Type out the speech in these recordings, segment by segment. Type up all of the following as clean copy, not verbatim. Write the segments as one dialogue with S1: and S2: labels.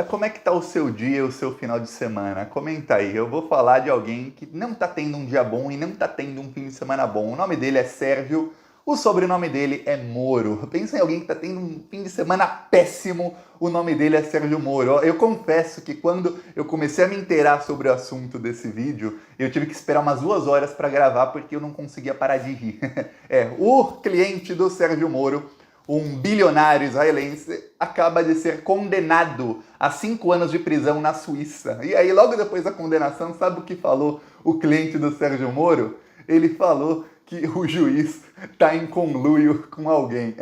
S1: Como é que tá o seu dia, o seu final de semana? Comenta aí. Eu vou falar de alguém que não tá tendo um dia bom e não tá tendo um fim de semana bom. O nome dele é Sérgio, o sobrenome dele é Moro. Pensa em alguém que tá tendo um fim de semana péssimo, o nome dele é Sérgio Moro. Eu confesso que quando eu comecei a me inteirar sobre o assunto desse vídeo, eu tive que esperar umas 2 horas para gravar porque eu não conseguia parar de rir. O cliente do Sérgio Moro, um bilionário israelense, acaba de ser condenado a 5 anos de prisão na Suíça. E aí, logo depois da condenação, sabe o que falou o cliente do Sérgio Moro? Ele falou que o juiz está em conluio com alguém.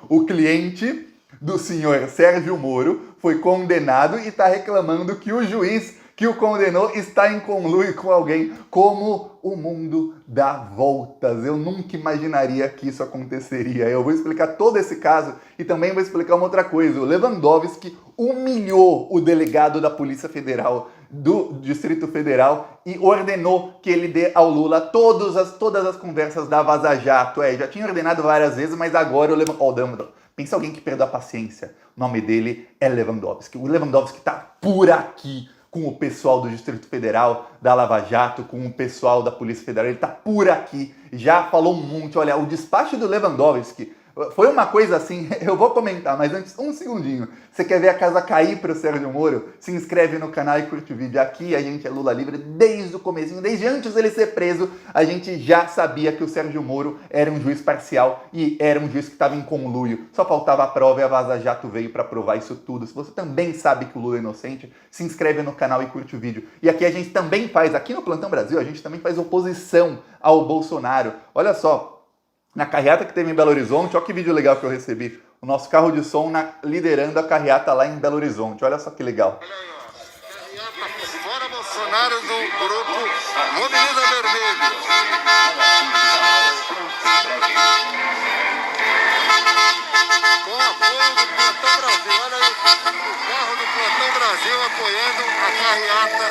S1: O cliente do senhor Sérgio Moro foi condenado e está reclamando que o juiz que o condenou está em conluio com alguém. Como o mundo dá voltas. Eu nunca imaginaria que isso aconteceria. Eu vou explicar todo esse caso e também vou explicar uma outra coisa. O Lewandowski humilhou o delegado da Polícia Federal do Distrito Federal e ordenou que ele dê ao Lula todas as conversas da Vaza Jato. Já tinha ordenado várias vezes, mas agora o Lewandowski... Pensa alguém que perdeu a paciência. O nome dele é Lewandowski. O Lewandowski tá por aqui com o pessoal do Distrito Federal, da Lava Jato, com o pessoal da Polícia Federal. Ele tá por aqui, já falou um monte. Olha, o despacho do Lewandowski foi uma coisa assim, eu vou comentar, mas antes, um segundinho. Você quer ver a casa cair pro Sérgio Moro? Se inscreve no canal e curte o vídeo. Aqui a gente é Lula Livre desde o comecinho, desde antes dele ser preso, a gente já sabia que o Sérgio Moro era um juiz parcial e era um juiz que estava em conluio. Só faltava a prova e a Vaza Jato veio para provar isso tudo. Se você também sabe que o Lula é inocente, se inscreve no canal e curte o vídeo. E aqui a gente também faz, aqui no Plantão Brasil, a gente também faz oposição ao Bolsonaro. Olha só, na carreata que teve em Belo Horizonte, olha que vídeo legal que eu recebi. O nosso carro de som liderando a carreata lá em Belo Horizonte. Olha só que legal.
S2: Olha aí, ó. Carreata Fora Bolsonaro do grupo Mobiliza Vermelho. Com apoio do Plantão Brasil. Olha aí, o carro do Plantão Brasil apoiando a carreata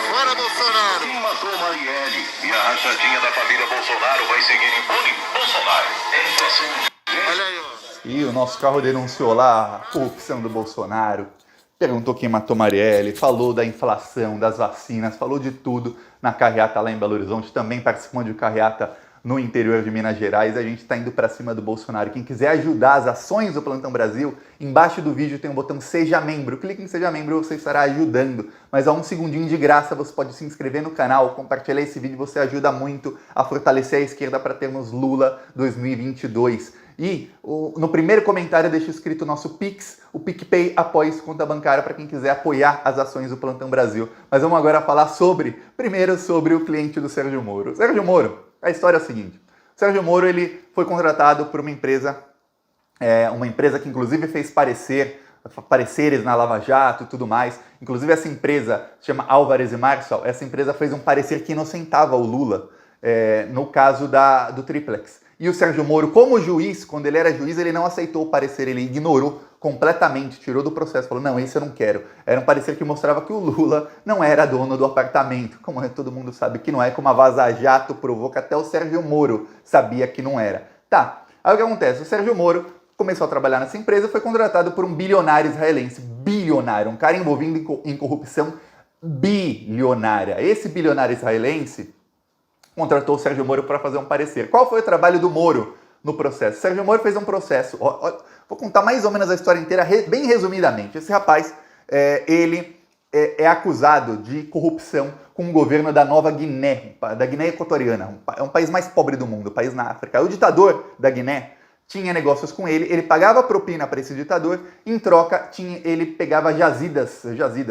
S2: Fora Bolsonaro.
S3: Matou Marielle e a rachadinha da família Bolsonaro vai seguir impune. Bolsonaro é próximo.
S2: Olha aí, ó.
S1: E o nosso carro denunciou lá a corrupção do Bolsonaro, perguntou quem matou Marielle, falou da inflação, das vacinas, falou de tudo na carreata lá em Belo Horizonte, também participou de carreata no interior de Minas Gerais. A gente está indo para cima do Bolsonaro. Quem quiser ajudar as ações do Plantão Brasil, embaixo do vídeo tem um botão Seja Membro. Clique em Seja Membro e você estará ajudando. Mas a um segundinho de graça você pode se inscrever no canal, compartilhar esse vídeo, você ajuda muito a fortalecer a esquerda para termos Lula 2022. E no primeiro comentário deixa escrito o nosso Pix, o PicPay apoia esse conta bancária para quem quiser apoiar as ações do Plantão Brasil. Mas vamos agora falar primeiro sobre o cliente do Sérgio Moro. Sérgio Moro, a história é a seguinte. O Sérgio Moro ele foi contratado por uma empresa que inclusive fez pareceres na Lava Jato e tudo mais. Inclusive essa empresa se chama Álvares e Marçal. Essa empresa fez um parecer que inocentava o Lula no caso do Triplex. E o Sérgio Moro, como juiz, quando ele era juiz, ele não aceitou o parecer, ele ignorou completamente, tirou do processo, falou, não, esse eu não quero. Era um parecer que mostrava que o Lula não era dono do apartamento, como todo mundo sabe que não é, como a Vaza Jato provou que até o Sérgio Moro sabia que não era. Tá, aí o que acontece? O Sérgio Moro começou a trabalhar nessa empresa, foi contratado por um bilionário israelense, bilionário, um cara envolvido em corrupção bilionária. Esse bilionário israelense contratou o Sérgio Moro para fazer um parecer. Qual foi o trabalho do Moro no processo? O Sérgio Moro fez um processo. Vou contar mais ou menos a história inteira, bem resumidamente. Esse rapaz, ele é acusado de corrupção com o governo da Nova Guiné, da Guiné Equatoriana. É um país mais pobre do mundo, um país na África. O ditador da Guiné tinha negócios com ele pagava propina para esse ditador, em troca ele pegava jazidas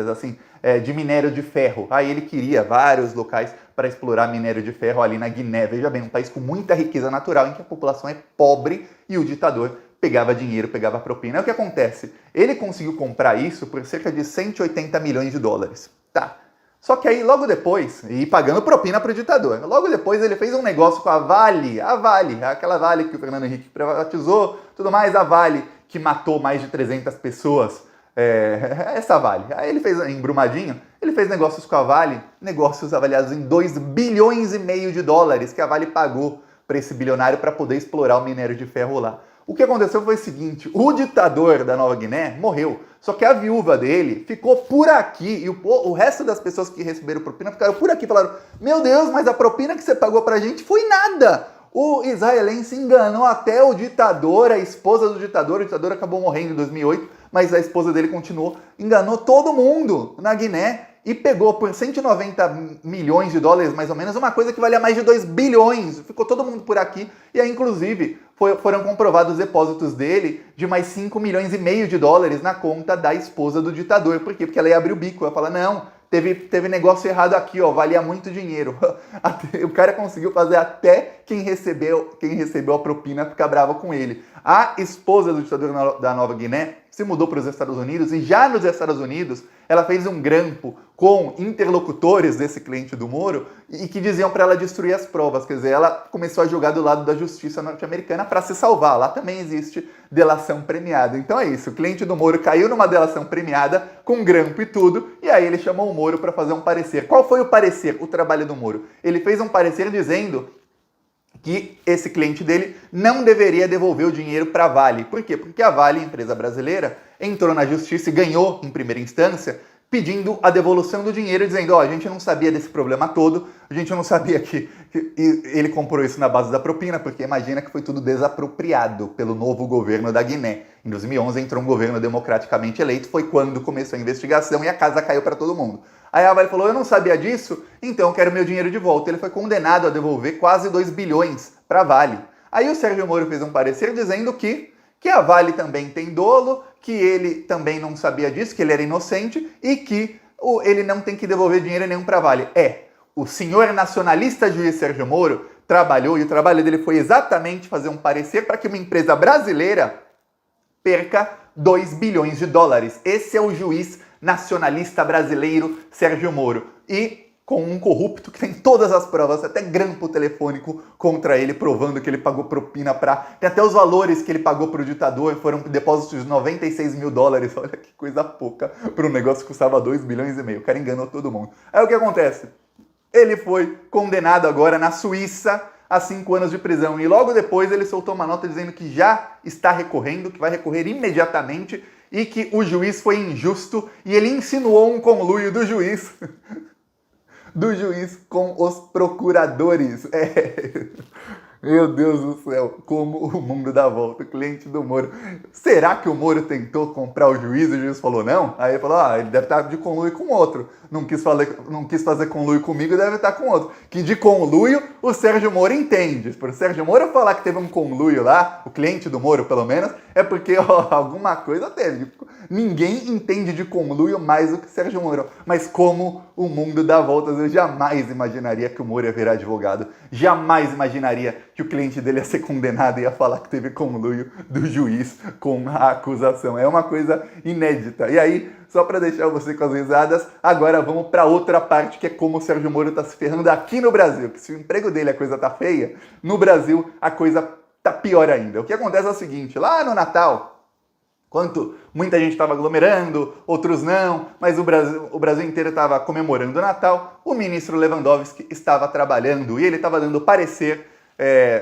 S1: assim, de minério de ferro. Aí ele queria vários locais para explorar minério de ferro ali na Guiné. Veja bem, um país com muita riqueza natural, em que a população é pobre e o ditador pegava dinheiro, pegava propina. Aí o que acontece? Ele conseguiu comprar isso por cerca de 180 milhões de dólares. Tá. Só que aí, logo depois, e pagando propina para o ditador, logo depois ele fez um negócio com a Vale, aquela Vale que o Fernando Henrique privatizou, tudo mais, a Vale que matou mais de 300 pessoas, essa Vale. Aí ele fez, em Brumadinho, ele fez negócios com a Vale, negócios avaliados em 2,5 bilhões de dólares que a Vale pagou para esse bilionário para poder explorar o minério de ferro lá. O que aconteceu foi o seguinte, o ditador da Nova Guiné morreu, só que a viúva dele ficou por aqui e o resto das pessoas que receberam propina ficaram por aqui e falaram: meu Deus, mas a propina que você pagou pra gente foi nada! O israelense enganou até o ditador, a esposa do ditador, o ditador acabou morrendo em 2008, mas a esposa dele continuou, enganou todo mundo na Guiné e pegou por 190 milhões de dólares, mais ou menos, uma coisa que valia mais de 2 bilhões. Ficou todo mundo por aqui e aí, inclusive, foram comprovados os depósitos dele de mais 5 milhões e meio de dólares na conta da esposa do ditador. Por quê? Porque ela ia abrir o bico, ela fala: não, teve negócio errado aqui, ó, valia muito dinheiro. O cara conseguiu fazer até quem recebeu a propina ficar brava com ele. A esposa do ditador da Nova Guiné se mudou para os Estados Unidos e já nos Estados Unidos ela fez um grampo com interlocutores desse cliente do Moro e que diziam para ela destruir as provas. Quer dizer, ela começou a jogar do lado da justiça norte-americana para se salvar. Lá também existe delação premiada. Então é isso, o cliente do Moro caiu numa delação premiada com grampo e tudo, e aí ele chamou o Moro para fazer um parecer. Qual foi o parecer, o trabalho do Moro? Ele fez um parecer dizendo que esse cliente dele não deveria devolver o dinheiro para a Vale. Por quê? Porque a Vale, empresa brasileira, entrou na justiça e ganhou em primeira instância, pedindo a devolução do dinheiro, dizendo: ó, a gente não sabia desse problema todo, a gente não sabia que ele comprou isso na base da propina, porque imagina que foi tudo desapropriado pelo novo governo da Guiné. Em 2011 entrou um governo democraticamente eleito, foi quando começou a investigação e a casa caiu para todo mundo. Aí a Vale falou: eu não sabia disso, então quero meu dinheiro de volta. Ele foi condenado a devolver quase 2 bilhões para a Vale. Aí o Sérgio Moro fez um parecer dizendo que a Vale também tem dolo, que ele também não sabia disso, que ele era inocente e que ele não tem que devolver dinheiro nenhum para a Vale. O senhor nacionalista juiz Sérgio Moro trabalhou, e o trabalho dele foi exatamente fazer um parecer para que uma empresa brasileira perca 2 bilhões de dólares. Esse é o juiz nacionalista brasileiro Sérgio Moro. E com um corrupto que tem todas as provas, até grampo telefônico contra ele, provando que ele pagou propina para... Tem até os valores que ele pagou para o ditador, foram depósitos de 96 mil dólares. Olha que coisa pouca para um negócio que custava 2 bilhões e meio. O cara enganou todo mundo. Aí o que acontece? Ele foi condenado agora na Suíça a 5 anos de prisão. E logo depois ele soltou uma nota dizendo que já está recorrendo, que vai recorrer imediatamente e que o juiz foi injusto e ele insinuou um conluio do juiz com os procuradores. Meu Deus do céu, como o mundo dá volta, o cliente do Moro. Será que o Moro tentou comprar o juiz e o juiz falou não? Aí ele falou: ele deve estar de conluio com outro. Não quis fazer conluio comigo, deve estar com outro. Que de conluio o Sérgio Moro entende. Por o Sérgio Moro falar que teve um conluio lá, o cliente do Moro pelo menos, é porque alguma coisa teve. Ninguém entende de conluio mais do que Sérgio Moro. Mas como o mundo dá voltas, eu jamais imaginaria que o Moro ia virar advogado. Jamais imaginaria que o cliente dele ia ser condenado e ia falar que teve conluio do juiz com a acusação. É uma coisa inédita. E aí, só para deixar você com as risadas, agora vamos para outra parte, que é como o Sérgio Moro está se ferrando aqui no Brasil. Que se o emprego dele a coisa tá feia, no Brasil a coisa tá pior ainda. O que acontece é o seguinte: lá no Natal, enquanto muita gente estava aglomerando, outros não, mas o Brasil inteiro estava comemorando o Natal, o ministro Lewandowski estava trabalhando e ele estava dando parecer,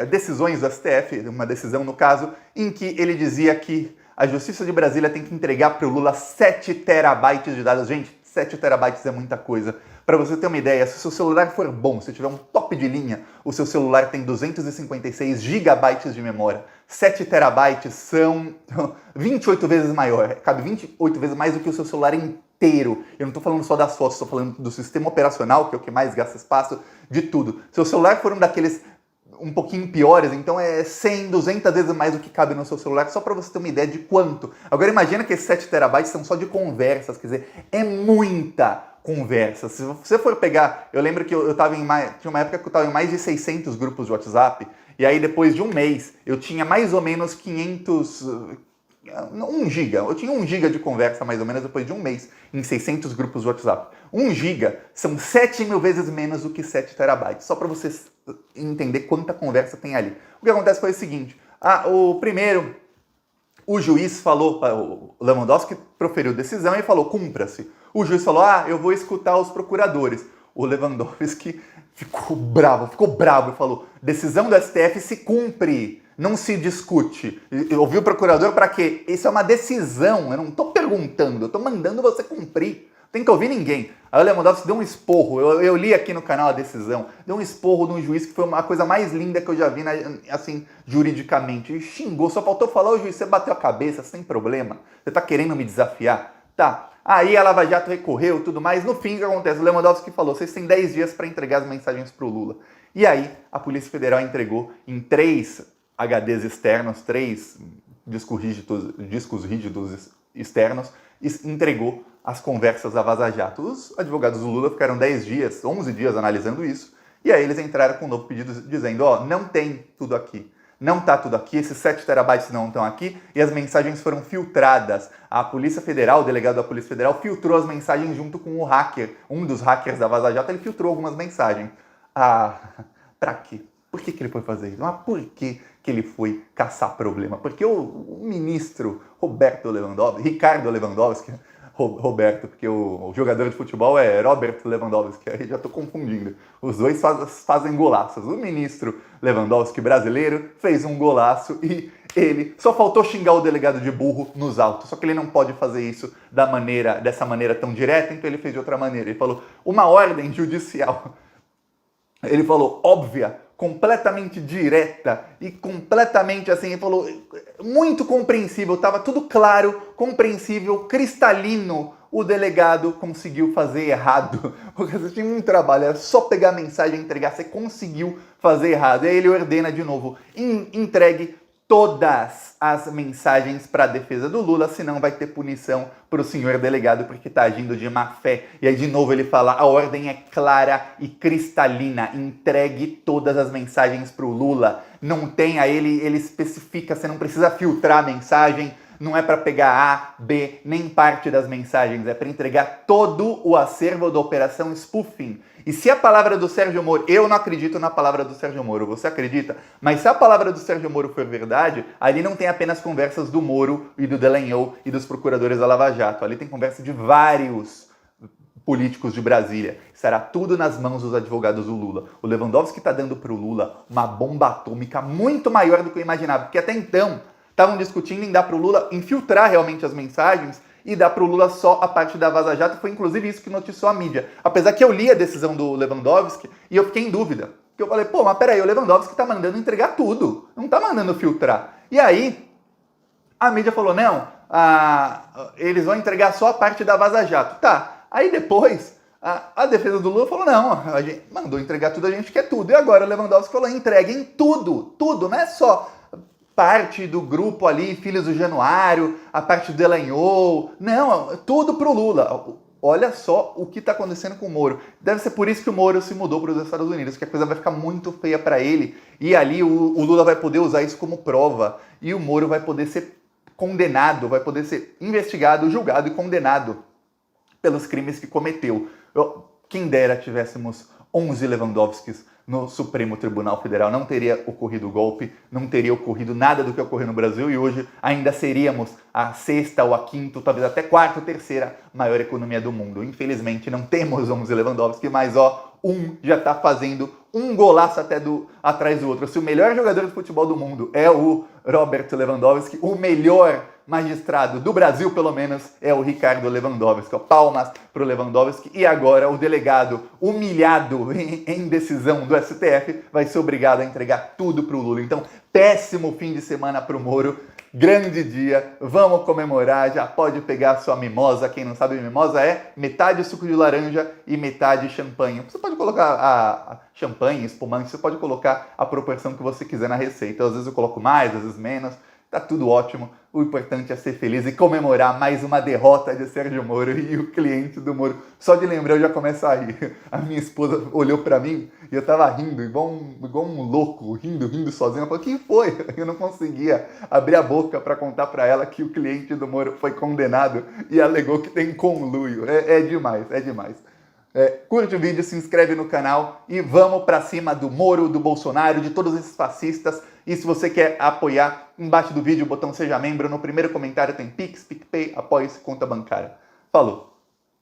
S1: decisões do STF, uma decisão no caso, em que ele dizia que a Justiça de Brasília tem que entregar para o Lula 7 terabytes de dados. Gente, 7 terabytes é muita coisa. Para você ter uma ideia, se o seu celular for bom, se tiver um top de linha, o seu celular tem 256 gigabytes de memória. 7 terabytes são 28 vezes maior, cabe 28 vezes mais do que o seu celular inteiro. Eu não estou falando só das fotos, estou falando do sistema operacional, que é o que mais gasta espaço, de tudo. Se o celular for um daqueles um pouquinho piores, então é 100, 200 vezes mais do que cabe no seu celular, só para você ter uma ideia de quanto. Agora imagina que esses 7 terabytes são só de conversas, quer dizer, é muita conversa. Se você for pegar, eu lembro que tinha uma época que eu estava em mais de 600 grupos de WhatsApp, e aí depois de um mês eu tinha mais ou menos 1 giga. Eu tinha 1 giga de conversa mais ou menos depois de um mês em 600 grupos de WhatsApp. 1 giga são 7 mil vezes menos do que 7 terabytes. Só para vocês entender quanta conversa tem ali. O que acontece foi o seguinte. O juiz falou, o Lewandowski proferiu decisão e falou: cumpra-se. O juiz falou: eu vou escutar os procuradores. O Lewandowski ficou bravo e falou: decisão do STF se cumpre. Não se discute. Eu ouvi o procurador para quê? Isso é uma decisão. Eu não estou perguntando, eu estou mandando você cumprir. Não tem que ouvir ninguém. Aí o Lewandowski deu um esporro. Eu li aqui no canal a decisão. Deu um esporro de um juiz que foi uma coisa mais linda que eu já vi, assim, juridicamente. E xingou, só faltou falar: ô juiz, você bateu a cabeça, sem problema. Você está querendo me desafiar? Tá. Aí a Lava Jato recorreu e tudo mais. No fim, o que acontece? O Lewandowski falou: vocês têm 10 dias para entregar as mensagens para o Lula. E aí, a Polícia Federal entregou em 3 HDs externos, 3 discos rígidos externos, e entregou as conversas da Vaza Jato. Os advogados do Lula ficaram 10 dias, 11 dias analisando isso, e aí eles entraram com um novo pedido dizendo: ó, não tem tudo aqui. Não está tudo aqui, esses 7 terabytes não estão aqui, e as mensagens foram filtradas. A Polícia Federal, o delegado da Polícia Federal, filtrou as mensagens junto com o hacker. Um dos hackers da Vaza Jato, ele filtrou algumas mensagens. Ah, pra quê? Por que ele foi fazer isso? Mas por que ele foi caçar problema? Porque o ministro Ricardo Lewandowski, Roberto, porque o jogador de futebol é Robert Lewandowski, aí já estou confundindo. Os dois fazem golaços. O ministro Lewandowski brasileiro fez um golaço e ele só faltou xingar o delegado de burro nos autos. Só que ele não pode fazer isso dessa maneira tão direta, então ele fez de outra maneira. Ele falou: uma ordem judicial. Ele falou: óbvia, completamente direta e completamente assim, ele falou, muito compreensível, estava tudo claro, compreensível, cristalino. O delegado conseguiu fazer errado, porque você tinha um trabalho, era só pegar a mensagem e entregar, você conseguiu fazer errado. E aí ele ordena de novo: entregue todas as mensagens para a defesa do Lula, senão vai ter punição para o senhor delegado porque está agindo de má fé. E aí de novo ele fala: a ordem é clara e cristalina, entregue todas as mensagens para o Lula. Não tem, aí ele especifica, você não precisa filtrar a mensagem, não é para pegar A, B, nem parte das mensagens, é para entregar todo o acervo da operação spoofing. E se a palavra do Sérgio Moro, eu não acredito na palavra do Sérgio Moro, você acredita? Mas se a palavra do Sérgio Moro for verdade, ali não tem apenas conversas do Moro e do Dallagnol e dos procuradores da Lava Jato, ali tem conversa de vários políticos de Brasília. Estará tudo nas mãos dos advogados do Lula. O Lewandowski está dando para o Lula uma bomba atômica muito maior do que eu imaginava, porque até então estavam discutindo em dar para o Lula infiltrar realmente as mensagens e dar para o Lula só a parte da Vaza Jato. Foi inclusive isso que noticiou a mídia. Apesar que eu li a decisão do Lewandowski e eu fiquei em dúvida. Porque eu falei: pô, mas peraí, o Lewandowski está mandando entregar tudo, não está mandando filtrar. E aí a mídia falou: não, eles vão entregar só a parte da Vaza Jato. Tá, aí depois a defesa do Lula falou: não, a gente mandou entregar tudo, a gente quer tudo. E agora o Lewandowski falou: entreguem tudo, tudo, não é só parte do grupo ali, filhos do Januário, a parte do Dallagnol, não, tudo pro Lula. Olha só o que está acontecendo com o Moro. Deve ser por isso que o Moro se mudou para os Estados Unidos, que a coisa vai ficar muito feia para ele, e ali o Lula vai poder usar isso como prova, e o Moro vai poder ser condenado, vai poder ser investigado, julgado e condenado pelos crimes que cometeu. Quem dera tivéssemos 11 Lewandowskis no Supremo Tribunal Federal, não teria ocorrido o golpe, não teria ocorrido nada do que ocorreu no Brasil e hoje ainda seríamos a 6ª ou a 5ª, talvez até 4ª ou 3ª maior economia do mundo. Infelizmente não temos 11 Lewandowski, mas um já está fazendo um golaço atrás do outro. Se o melhor jogador de futebol do mundo é o Robert Lewandowski, o melhor magistrado do Brasil, pelo menos, é o Ricardo Lewandowski. Palmas para o Lewandowski. E agora o delegado, humilhado em decisão do STF, vai ser obrigado a entregar tudo para o Lula. Então, péssimo fim de semana para o Moro. Grande dia, vamos comemorar, já pode pegar a sua mimosa. Quem não sabe, mimosa é metade suco de laranja e metade champanhe. Você pode colocar a champanhe, espumante, você pode colocar a proporção que você quiser na receita. Às vezes eu coloco mais, às vezes menos, tá tudo ótimo. O importante é ser feliz e comemorar mais uma derrota de Sérgio Moro e o cliente do Moro. Só de lembrar eu já começo a rir. A minha esposa olhou pra mim e eu tava rindo, igual um louco, rindo sozinho. Ela falou: quem foi? Eu não conseguia abrir a boca pra contar pra ela que o cliente do Moro foi condenado e alegou que tem conluio. É demais, é demais. Curte o vídeo, se inscreve no canal e vamos pra cima do Moro, do Bolsonaro, de todos esses fascistas. E se você quer apoiar, embaixo do vídeo o botão Seja Membro, no primeiro comentário tem Pix, PicPay, Apoia-se, conta bancária. Falou!